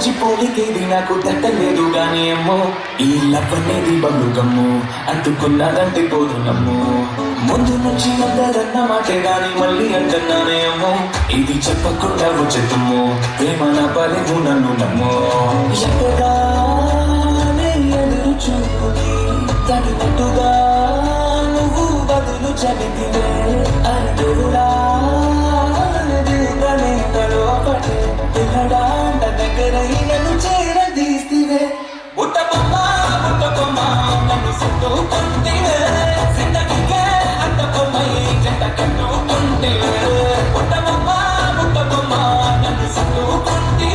మర్చిపోలికేది నాకు తట్టలేదు గానీ అమ్మో ఈ లవ్ అనేది బలుగమ్ము అంటుకున్నదంటే పోదు నమ్ము ముందు నుంచి అందరన్న మాటే గాని మళ్ళీ అంటున్నానే అమ్మో ఇది చెప్పకుండా వచ్చేతుమ్ము ప్రేమ నా పలేవు నన్ను నమ్ము ఎక్కడానే ఎదురు చూపుకి తగినట్టుగా నువ్వు బదులు చదివితే అరుడులా నన్ను చేరదీస్తే ఉత్తపమ్మ నన్ను చుట్టుకుంటే జిందగీకే అంతపమ్మై జంట కట్టుకుంటే ఉత్తపమ్మ నన్ను చుట్టుకుంటే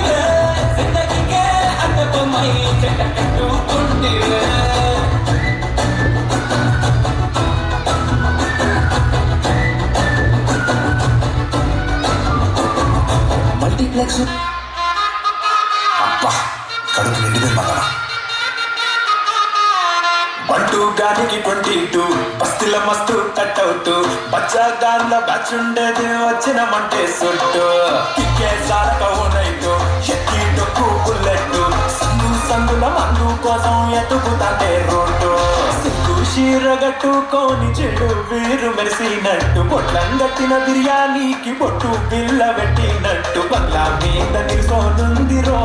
జిందగీకే అంతపమ్మై జంట కట్టుకుంటే మల్టీప్లెక్స్ కడుపు నిండిపోయి మగనా బంటూ గానికి 22 బస్తిల మస్తు కట్అవుట్ బచ్చా గాన్ల బ్యాచ్ ఉండేది వచ్చినమంటే సుట్టు కిక్కే సారక నైటు ఎక్కి డొక్కు బుల్లెట్ సందుల మందు కోసం ఎతుకుతాంటే రోడ్డు సిగ్గు షీరగట్టుకోని చెడు వీరు మెరిసినట్టు పొట్లం గట్టిన బిర్యానీకి పొట్టు బిల్ల పెట్టినట్టు బంగ్లా మీద నిల్సోనుందిరో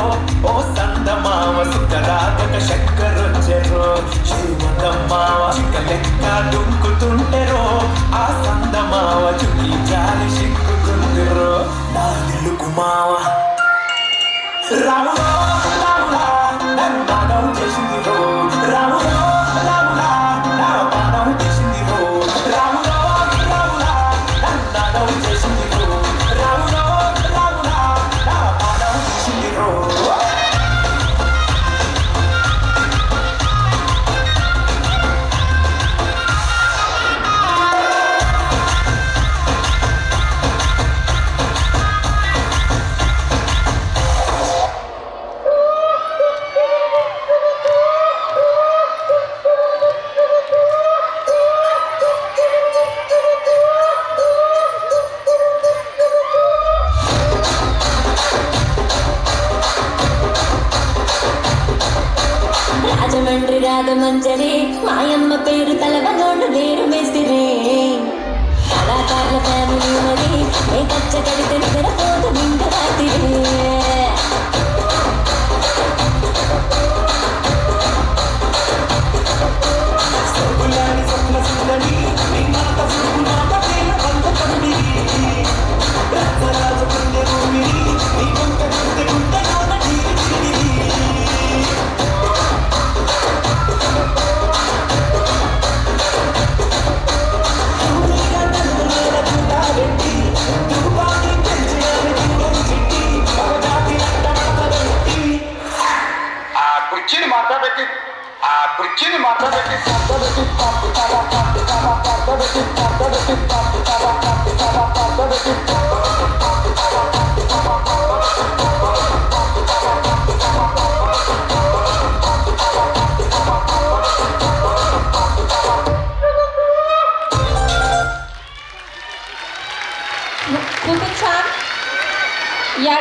ఓ సందమావ సుఖరాగక చక్కరొచ్చెరో శ్రీమంతమ్మావ చిక్క లెక్క దుంకుతుంటెరో ఆ సందమావ చుట్టి జాలి సిక్కుతుందిరో నా నిలుకు మావ రాములో రాములా నన్ను నాగం చేసింది రో రాములో రాములా నా పానం చేసింది రో రాములో రాములా నన్ను నాగం చేసింది రో రాములో రాములా నా పానం చేసింది రో రాజమండ్రి రాగమంజరి మాయమ్మ పేరు తలవనోడు లేరు మేస్తిరి కళాకారుల ఫ్యామిలీ మరి ఏ కచ్చ కడితే నిద్రపోదు నిండు రాత్రి కుర్చీని మాట్లాడబెట్టి